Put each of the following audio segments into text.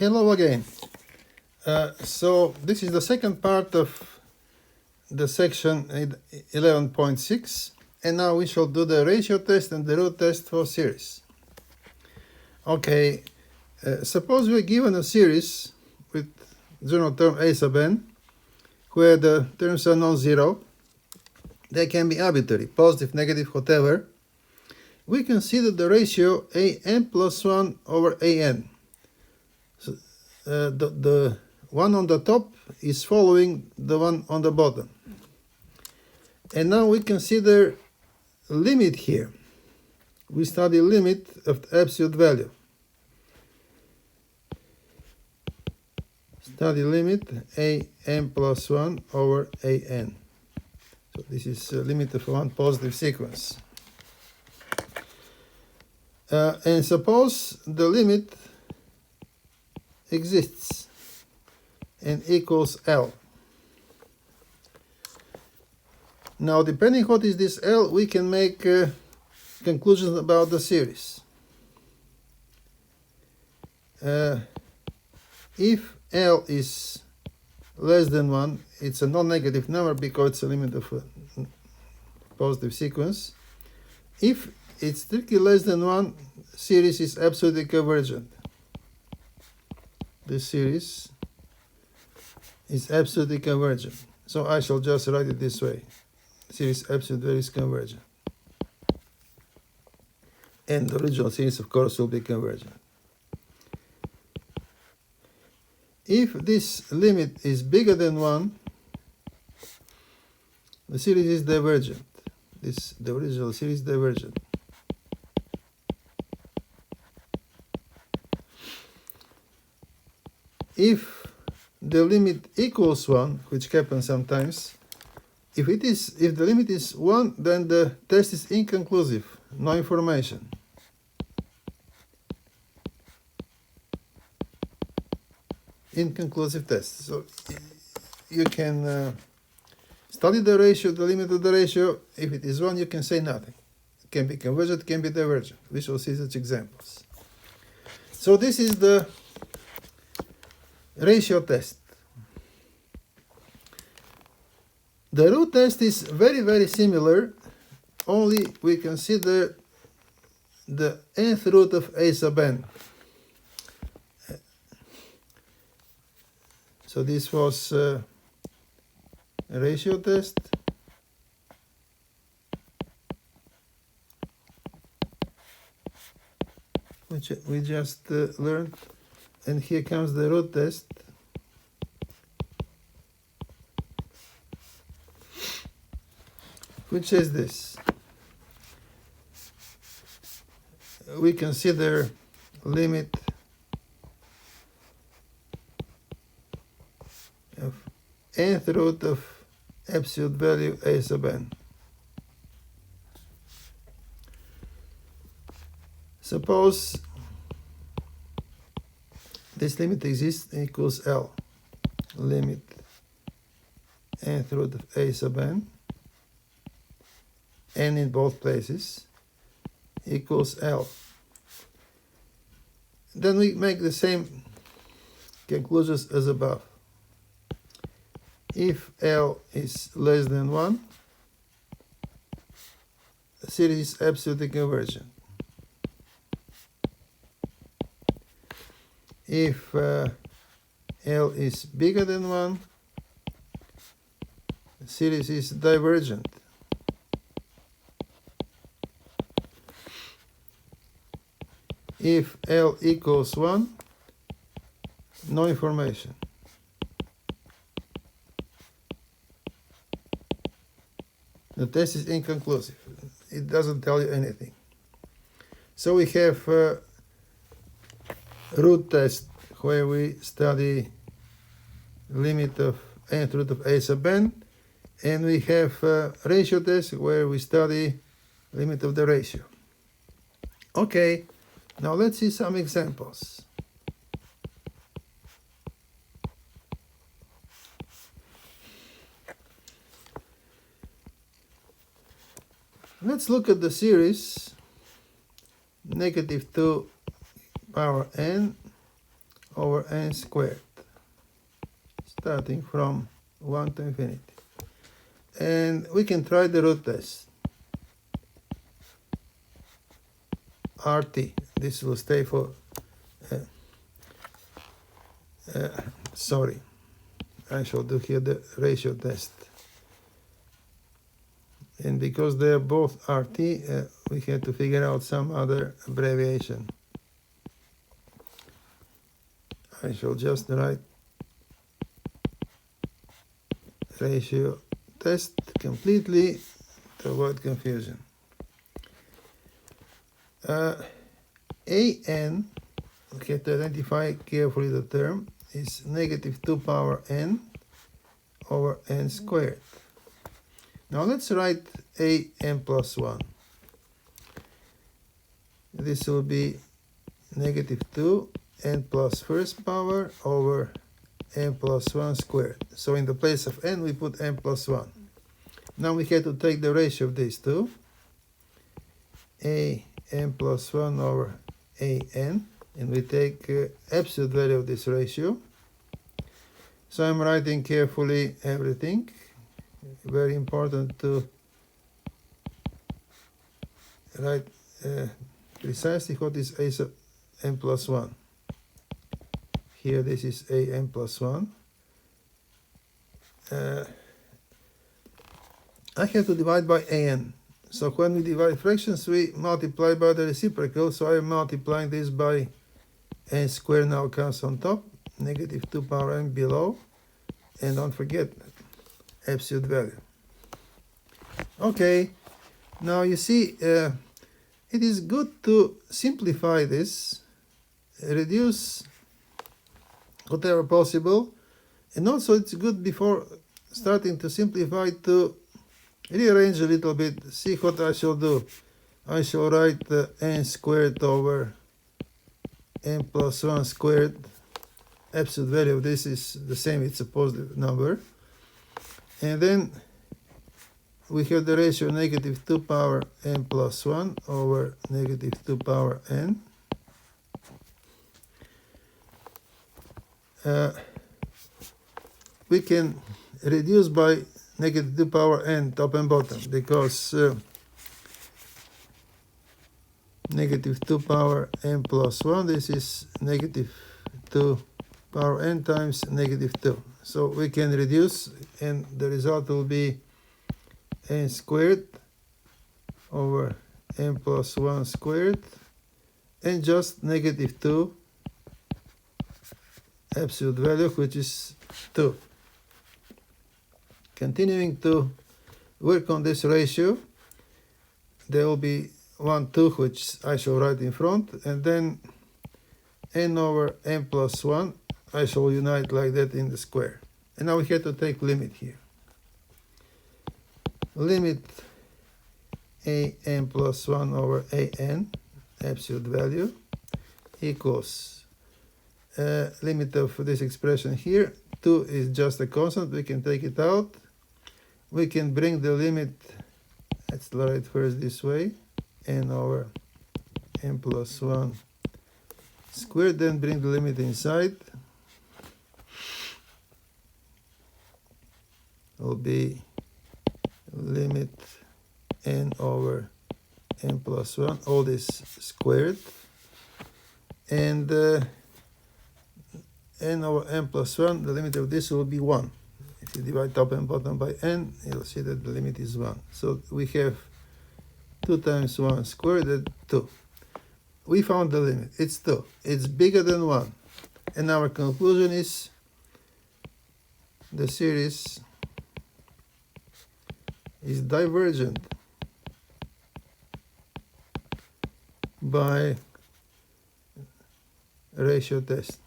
Hello again. So this is the second part of the section 11.6, and now we shall do the ratio test and the root test for series. Okay, suppose we are given a series with general term a sub n, where the terms are non-zero. They can be arbitrary, positive, negative, whatever. We consider the ratio an plus 1 over an. So, the one on the top is following the one on the bottom. And now we consider limit here. We study limit of the absolute value. Study limit an plus 1 over an. So this is a limit of one positive sequence. And suppose the limit exists and equals L. Now, depending what is this L, we can make conclusions about the series. If L is less than 1, it's a non-negative number because it's a limit of a positive sequence. If it's strictly less than 1, series is absolutely convergent. This series is absolutely convergent. So I shall just write it this way. Series absolute value is convergent. And the original series, of course, will be convergent. If this limit is bigger than 1, the series is divergent. The original series is divergent. If the limit equals 1, which happens sometimes, if the limit is 1, then the test is inconclusive, no information. Inconclusive test. So you can study the ratio, the limit of the ratio. If it is 1, you can say nothing. It can be convergent, it can be divergent. We shall see such examples. So this is the ratio test. The root test is very, very similar, only we consider the nth root of a sub n. So this was a ratio test. Which we just learned. And here comes the root test. Which says this. We consider limit of nth root of absolute value a sub n. Suppose this limit exists and equals L. Limit nth root of a sub n, n in both places, equals L. Then we make the same conclusions as above. If L is less than 1, the series is absolutely convergent. If L is bigger than 1, the series is divergent. If L equals 1, no information. The test is inconclusive. It doesn't tell you anything. So we have root test where we study limit of nth root of a sub n, and we have ratio test where we study limit of the ratio. Okay, now let's see some examples. Let's look at the series negative 2 power n over n squared, starting from 1 to infinity. And we can try the root test. RT, this will stay for, sorry, I shall do here the ratio test. And because they are both RT, we have to figure out some other abbreviation. I shall just write ratio test completely to avoid confusion. AN, we have to identify carefully the term, is negative 2 power n over n squared. Now let's write an plus 1. This will be negative 2 n plus first power over n plus 1 squared. So in the place of n we put n plus 1. Now we have to take the ratio of these two. An plus 1 over an, and we take absolute value of this ratio. So I'm writing carefully everything. Very important to write precisely what is a sub n plus 1. Here this is an plus 1. I have to divide by an. So when we divide fractions, we multiply by the reciprocal. So I am multiplying this by n squared now comes on top, negative 2 power n below. And don't forget, absolute value. Okay, now you see, it is good to simplify this, reduce whatever possible, and also it's good before starting to simplify to rearrange a little bit. See what I shall do. I shall write n squared over n plus 1 squared. Absolute value of this is the same, it's a positive number. And then we have the ratio negative 2 power n plus 1 over negative 2 power n. We can reduce by negative 2 power n top and bottom, because negative 2 power n plus 1, this is negative 2 power n times negative 2. So we can reduce, and the result will be n squared over n plus 1 squared, and just negative 2 absolute value, which is 2. Continuing to work on this ratio, there will be 1, 2, which I shall write in front, and then n over n plus 1, I shall unite like that in the square. And now we have to take limit here. Limit an plus 1 over an, absolute value, equals limit of this expression here. 2 is just a constant, we can take it out. We can bring the limit, let's write first this way, n over n plus 1 squared, then bring the limit inside. Will be limit n over n plus 1, all this squared, and n over n plus 1, the limit of this will be 1. If you divide top and bottom by n, you'll see that the limit is 1. So we have 2 times 1 squared, that's 2. We found the limit, it's 2. It's bigger than 1. And our conclusion is the series is divergent by ratio test.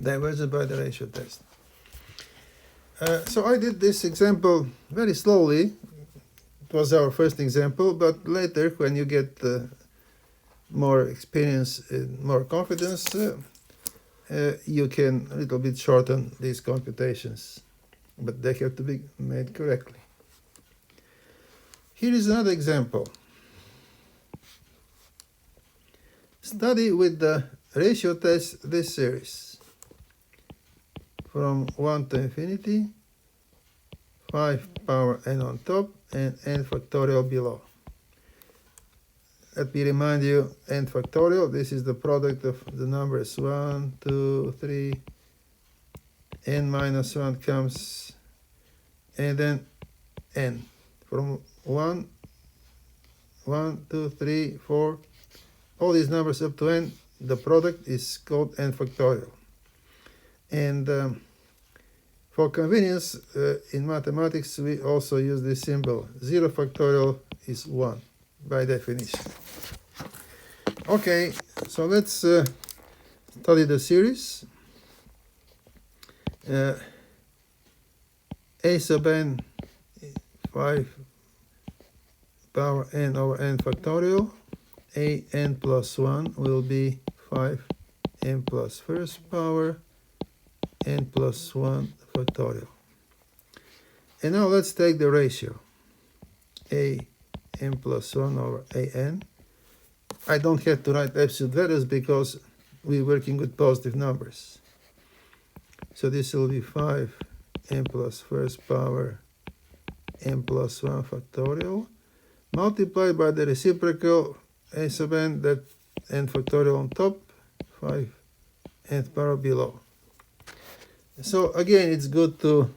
Divergent by the ratio test. So I did this example very slowly. It was our first example, but later when you get more experience and more confidence, you can a little bit shorten these computations, but they have to be made correctly. Here is another example. Study with the ratio test this series. From 1 to infinity, 5 power n on top, and n factorial below. Let me remind you, n factorial, this is the product of the numbers 1, 2, 3, n minus 1 comes, and then n. From 1, 2, 3, 4, all these numbers up to n, the product is called n factorial. And for convenience, in mathematics, we also use this symbol. 0 factorial is 1, by definition. Okay, so let's study the series. A sub n, 5 power n over n factorial. A n plus 1 will be 5 n plus first power n plus 1 factorial. And now let's take the ratio. A n plus 1 over a n. I don't have to write absolute values because we're working with positive numbers. So this will be 5 n plus first power n plus 1 factorial multiplied by the reciprocal a sub n, that n factorial on top, 5 nth power below. So again, it's good to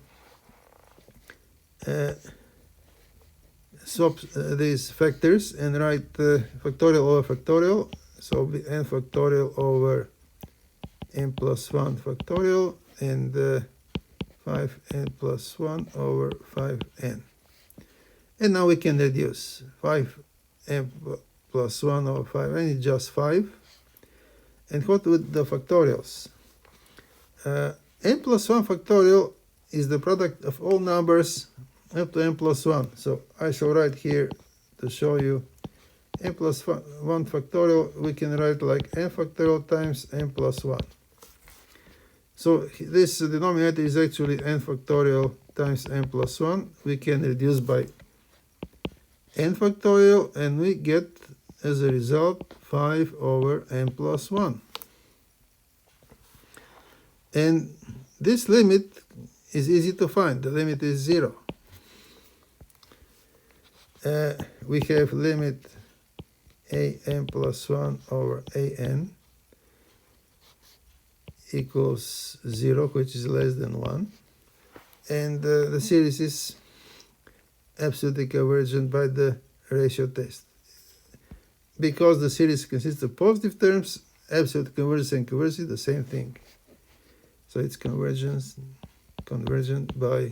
swap these factors and write factorial over factorial. So be n factorial over n plus 1 factorial and 5n plus 1 over 5n. And now we can reduce. 5n plus 1 over 5n is just 5. And what with the factorials? N plus 1 factorial is the product of all numbers up to n plus 1. So I shall write here to show you n plus 1 factorial. We can write like n factorial times n plus 1. So this denominator is actually n factorial times n plus 1. We can reduce by n factorial, and we get as a result 5 over n plus 1. And this limit is easy to find. The limit is 0. We have limit a n plus 1 over a n equals 0, which is less than 1. And the series is absolutely convergent by the ratio test. Because the series consists of positive terms, absolute convergence and convergence is the same thing. So it's convergent by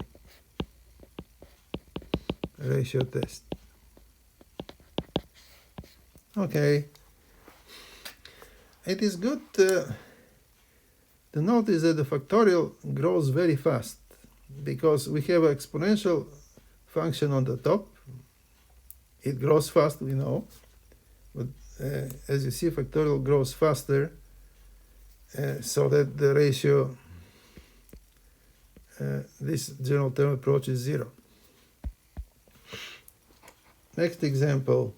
ratio test. Okay. It is good to notice that the factorial grows very fast because we have an exponential function on the top. It grows fast, we know. But as you see, factorial grows faster so that the ratio, this general term approach is 0. Next example,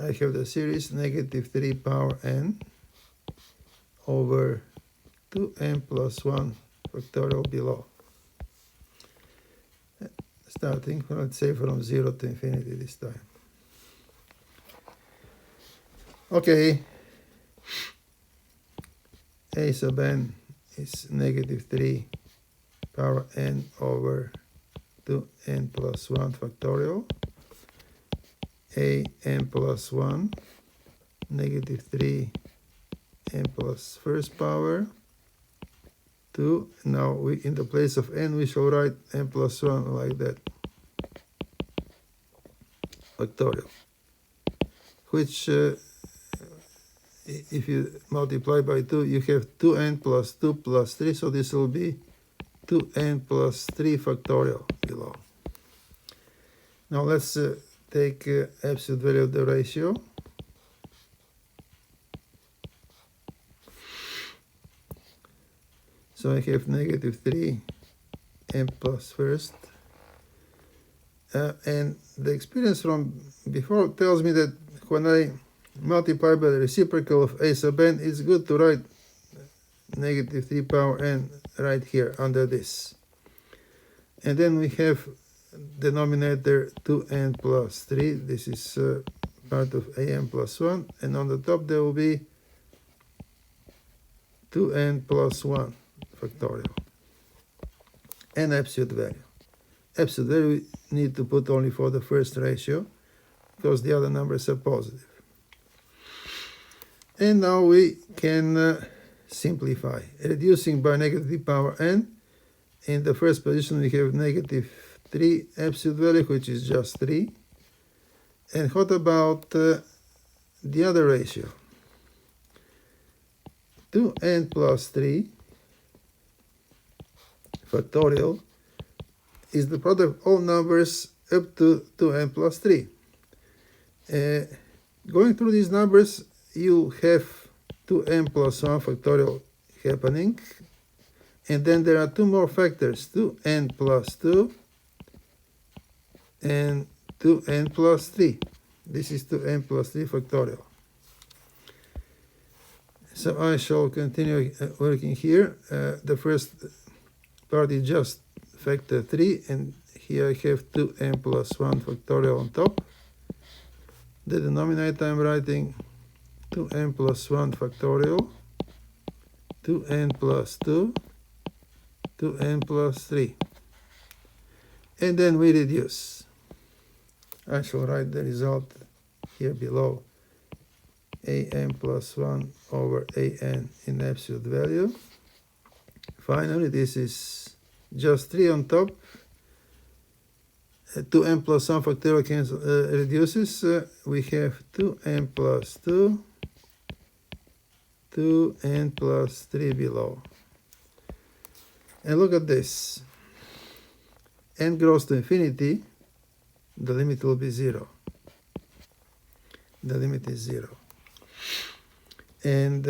I have the series negative 3 power n over 2n plus 1 factorial below. Starting, let's say, from 0 to infinity this time. Okay, a sub n is negative 3 power n over 2n plus 1 factorial. A n plus 1, negative 3 n plus first power, 2. Now, in the place of n, we shall write n plus 1 like that, factorial, which, if you multiply by 2, you have 2n plus 2 plus 3, so this will be 2n plus 3 factorial below. Now, let's take absolute value of the ratio. So I have negative 3 n plus first. And the experience from before tells me that when I multiply by the reciprocal of a sub n, it's good to write negative 3 power n right here under this. And then we have denominator 2n plus 3. This is part of an plus 1. And on the top there will be 2n plus 1 factorial. And absolute value. Absolute value we need to put only for the first ratio, because the other numbers are positive. And now we can simplify. Reducing by negative 3 power n. In the first position we have negative 3 absolute value, which is just 3. And what about the other ratio? 2n plus 3 factorial is the product of all numbers up to 2n plus 3. Going through these numbers, you have 2n plus 1 factorial happening. And then there are two more factors, 2n plus 2 and 2n plus 3. This is 2n plus 3 factorial. So I shall continue working here. The first part is just factor 3, and here I have 2n plus 1 factorial on top. The denominator I'm writing 2n plus 1 factorial, 2n plus 2, 2n plus 3. And then we reduce. I shall write the result here below. an plus 1 over an in absolute value. Finally, this is just 3 on top. 2n plus 1 factorial reduces. We have 2n plus 2, 2n plus 3 below. And look at this. N grows to infinity, the limit will be 0. The limit is 0. And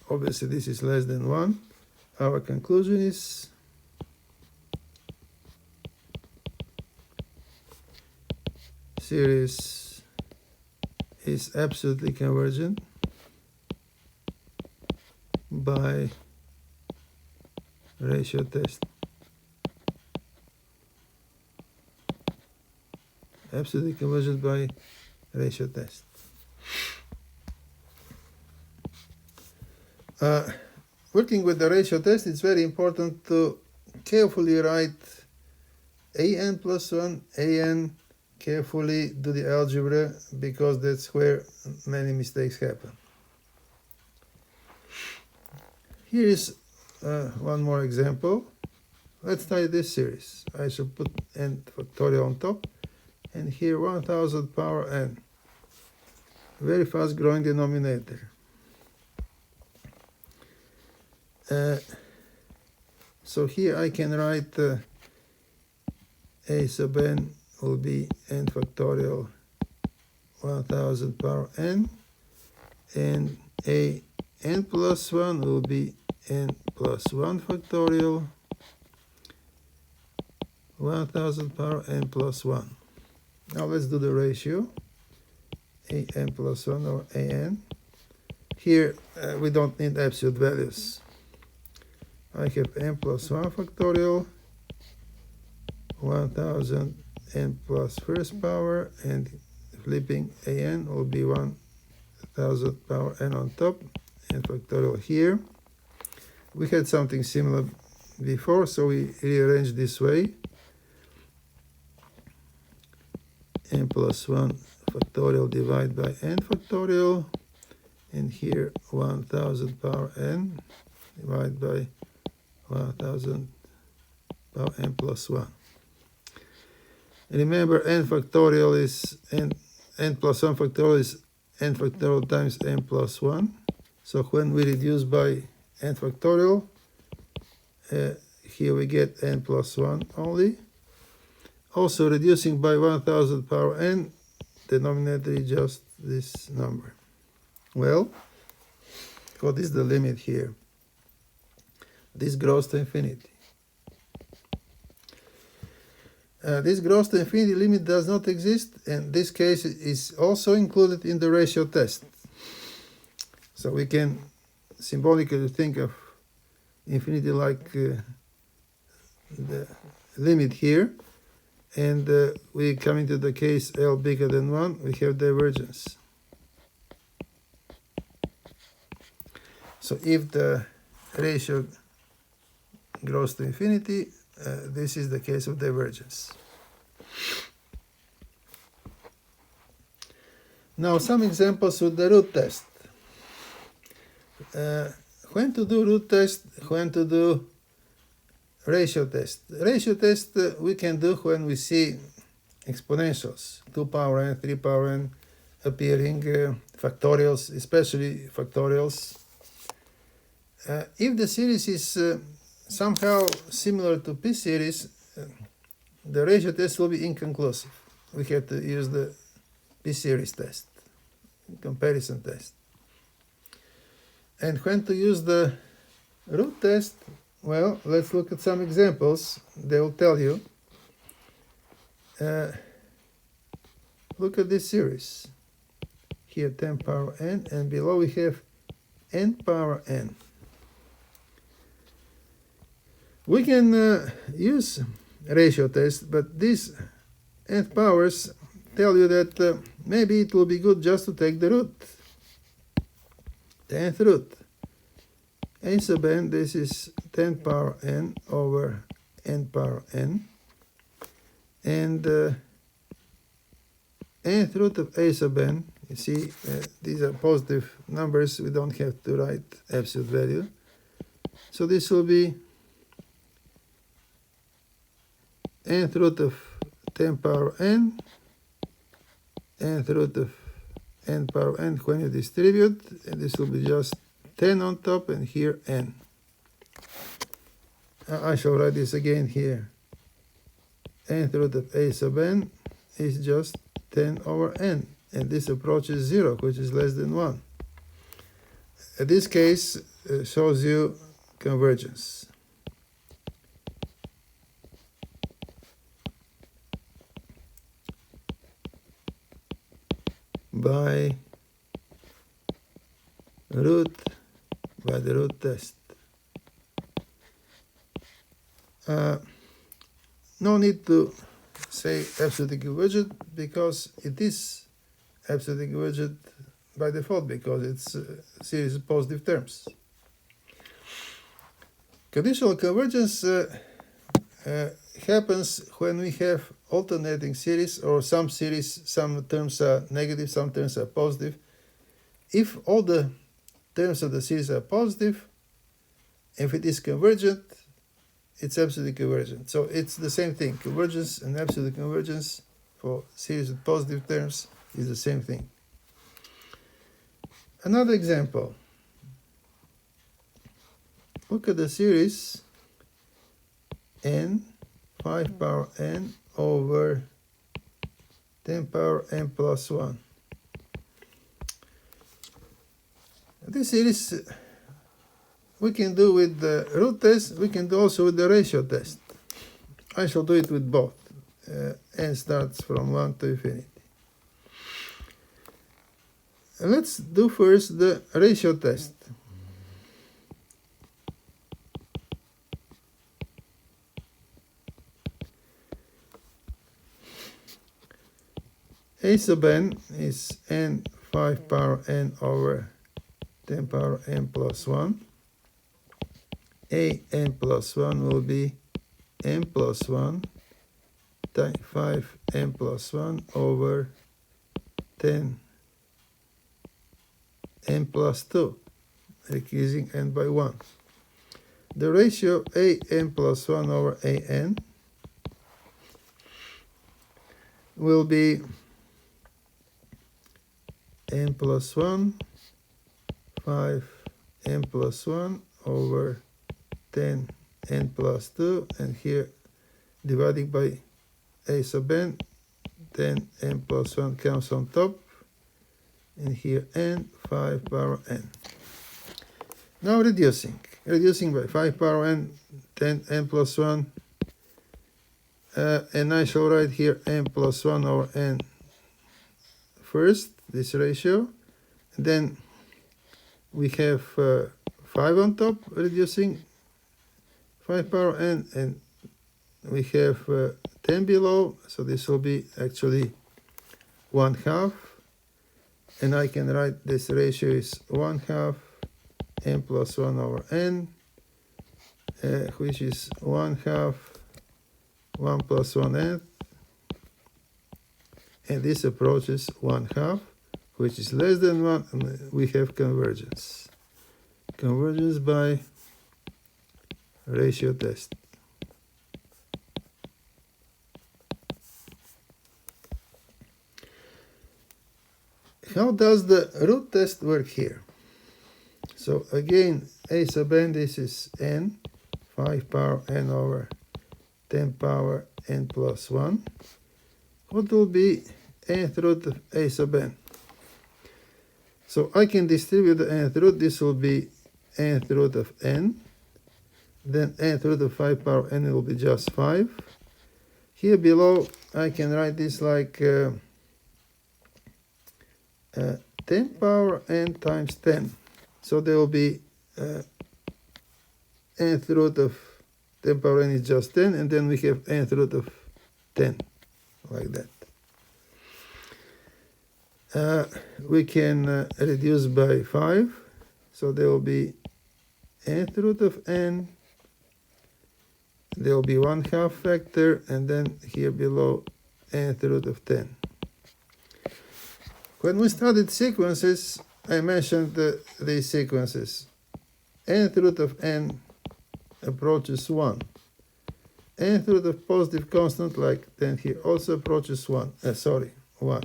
obviously this is less than 1. Our conclusion is series is absolutely convergent by ratio test. Absolutely convergent by ratio test. Working with the ratio test, it's very important to carefully write an plus 1, an, carefully do the algebra, because that's where many mistakes happen. Here is one more example. Let's try this series. I shall put n factorial on top, and here 1000 power n. Very fast growing denominator. So here I can write a sub n will be n factorial 1000 power n, and a n plus 1 will be n plus 1 factorial 1000 power n plus 1. Now let's do the ratio. an plus 1 over an. Here we don't need absolute values. I have n plus 1 factorial 1000 n plus first power, and flipping an will be 1000 power n on top, n factorial here. We had something similar before, so we rearrange this way. N plus 1 factorial divided by n factorial, and here 1000 power n divided by 1000 power n plus 1. Remember, n factorial is n plus 1 factorial is n factorial times n plus 1. So when we reduce by n factorial, here we get n plus 1 only. Also, reducing by 1000 power n, denominator is just this number. Well, what is the limit here? This grows to infinity. this gross to infinity limit does not exist, and this case is also included in the ratio test. So we can symbolically think of infinity like the limit here, and we come into the case L bigger than 1, we have divergence. So if the ratio grows to infinity, this is the case of divergence. Now some examples with the root test. When to do root test, when to do ratio test. Ratio test we can do when we see exponentials, 2 power n, 3 power n appearing, factorials, especially factorials. If the series is somehow similar to P series, the ratio test will be inconclusive. We have to use the P series test, comparison test. And when to use the root test, well, let's look at some examples. They will tell you. Look at this series. Here 10 power n, and below we have n power n. We can use ratio test, but these nth powers tell you that maybe it will be good just to take the root, the nth root. A sub n, this is 10 power n over n power n, and nth root of a sub n, you see these are positive numbers, we don't have to write absolute value, so this will be nth root of 10 power n, nth root of n power n when you distribute, and this will be just 10 on top, and here n. I shall write this again here. Nth root of a sub n is just 10 over n, and this approaches 0, which is less than 1. This case shows you convergence. By the root test. No need to say absolutely convergent, because it is absolutely convergent by default, because it's a series of positive terms. Conditional convergence happens when we have alternating series, or some series, some terms are negative, some terms are positive. If all the terms of the series are positive, if it is convergent, it's absolutely convergent. So it's the same thing. Convergence and absolute convergence for series with positive terms is the same thing. Another example. Look at the series n, 5 power n over 10 power n plus 1. This series we can do with the root test, we can do also with the ratio test. I shall do it with both. N starts from 1 to infinity. Let's do first the ratio test. A sub n is n 5 power n over 10 power n plus 1. A n plus 1 will be n plus 1 times 5 n plus 1 over 10 n plus 2, increasing n by 1. The ratio a n plus 1 over a n will be n plus 1, 5 n plus 1 over 10 n plus 2, and here dividing by a sub n, 10 n plus 1 comes on top, and here n, 5 power n. Now reducing by 5 power n, 10 n plus 1, and I shall write here n plus 1 over n first, this ratio. Then we have 5 on top, reducing 5 power n, and we have 10 below, so this will be actually 1/2, and I can write this ratio is 1/2 n plus 1 over n, which is 1/2 1 plus 1/n, and this approaches 1/2, which is less than 1, and we have convergence. Convergence by ratio test. How does the root test work here? So again, a sub n, this is n, 5 power n over 10 power n plus 1. What will be nth root of a sub n? So I can distribute the nth root. This will be nth root of n. Then nth root of 5 power n will be just 5. Here below, I can write this like 10 power n times 10. So there will be nth root of 10 power n is just 10, and then we have nth root of 10, like that. We can reduce by 5, so there will be nth root of n, there will be 1/2 factor, and then here below nth root of 10. When we studied sequences, I mentioned these sequences. Nth root of n approaches 1. Nth root of positive constant, like 10 here, also approaches 1. 1.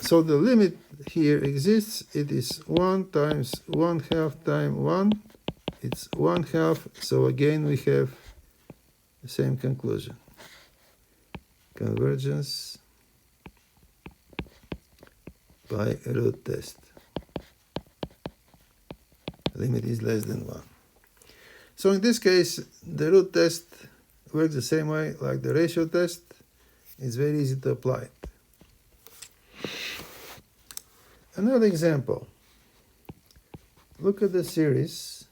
So the limit here exists. It is 1 times 1/2 times 1. It's 1/2. So again, we have the same conclusion. Convergence by root test. Limit is less than 1. So in this case, the root test works the same way like the ratio test. It's very easy to apply it. Another example. Look at the series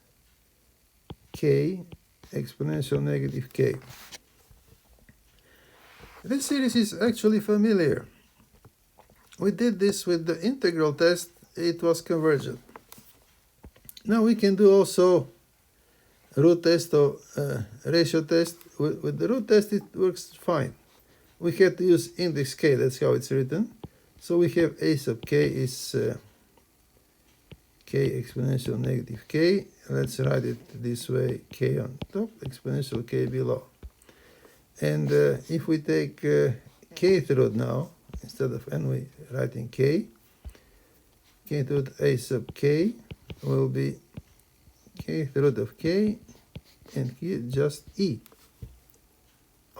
k exponential negative k. This series is actually familiar. We did this with the integral test. It was convergent. Now we can do also root test or ratio test. With the root test, it works fine. We had to use index k. That's how it's written. So we have a sub k is k exponential negative k. Let's write it this way: k on top, exponential k below. And if we take kth root now, instead of n, we write in k. Kth root a sub k will be kth root of k, and here just e.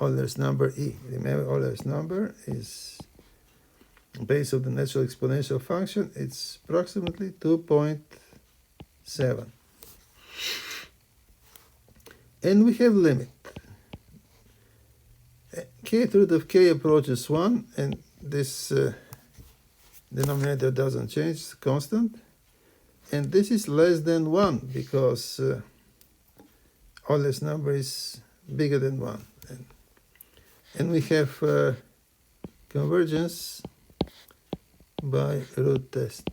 Euler's number e. Remember, Euler's number is base of the natural exponential function. It's approximately 2.7. And we have limit. Kth root of k approaches 1, and this denominator doesn't change, it's constant. And this is less than 1 because Euler's number is bigger than 1. And we have convergence by root test.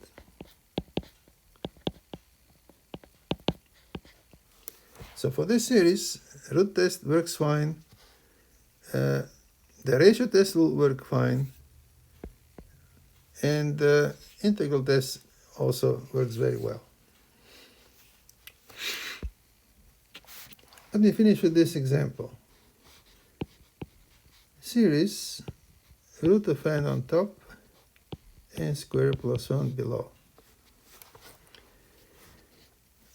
So for this series, root test works fine. The ratio test will work fine. And the integral test also works very well. Let me finish with this example. Series root of n on top, n squared plus 1 below.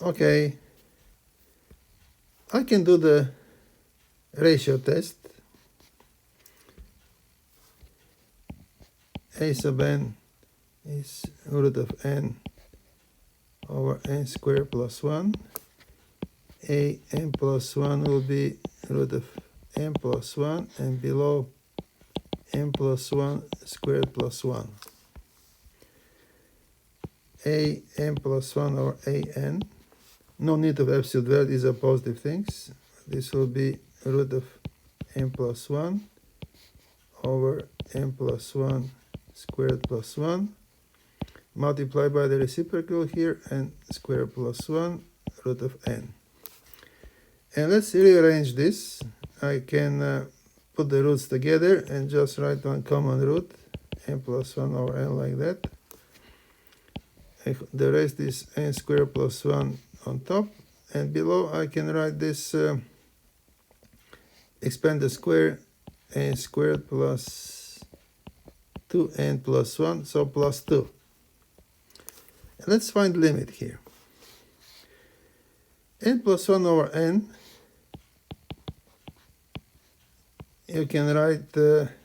Okay, I can do the ratio test. A sub n is root of n over n squared plus 1. a n plus 1 will be root of n plus 1, and below n plus 1 squared plus 1. A n plus 1 over a n. No need of absolute value, these are positive things. This will be root of n plus 1 over n plus 1 squared plus 1. Multiply by the reciprocal here, and square plus 1 root of n. And let's rearrange this. I can put the roots together and just write one common root, n plus 1 over n, like that. The rest is n squared plus 1 on top, and below I can write this expand the square, n squared plus 2n plus 1, so plus 2. And let's find limit here. N plus 1 over n, you can write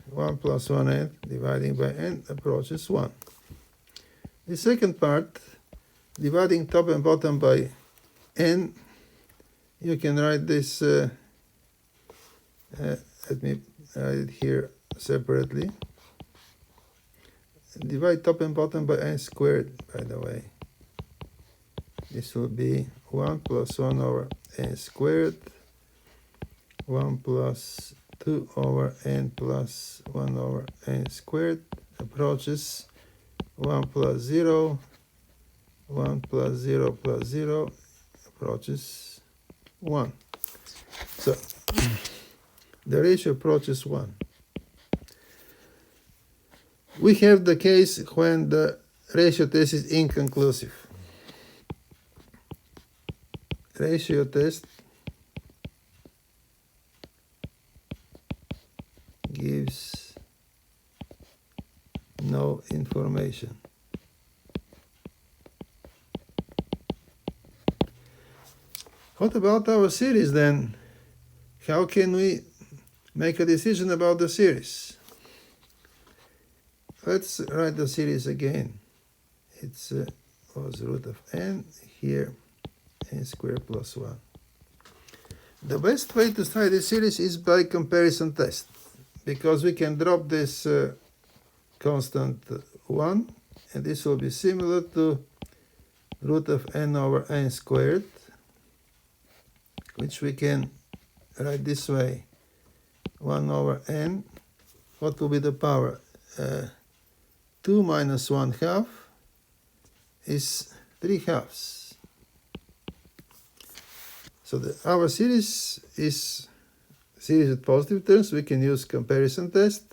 1 plus 1n dividing by n approaches 1. The second part, dividing top and bottom by n, you can write this, let me write it here separately. Divide top and bottom by n squared, by the way. This will be 1 plus 1 over n squared, 1 plus 2 over n plus 1 over n squared, approaches 1 plus 0, 1 plus 0 plus 0, approaches 1. So the ratio approaches 1. We have the case when the ratio test is inconclusive. Ratio test gives no information. What about our series then? How can we make a decision about the series? Let's write the series again. It's was root of n, here n squared plus 1. The best way to study this series is by comparison test, because we can drop this constant 1, and this will be similar to root of n over n squared, which we can write this way. 1 over n, what will be the power? 2 minus 1 half is 3 halves. So our series is series with positive terms. We can use comparison test.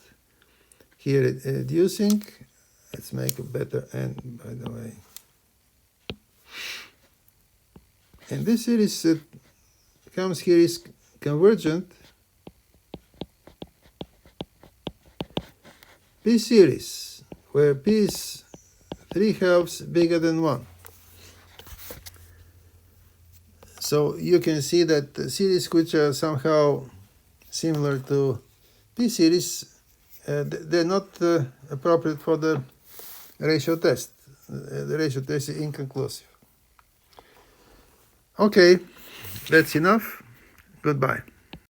Here reducing. Let's make a better n, by the way. And this series comes here is convergent. P series, where P is 3 halves bigger than 1. So you can see that the series which are somehow similar to P series, they're not appropriate for the ratio test. The ratio test is inconclusive. Okay, that's enough. Goodbye.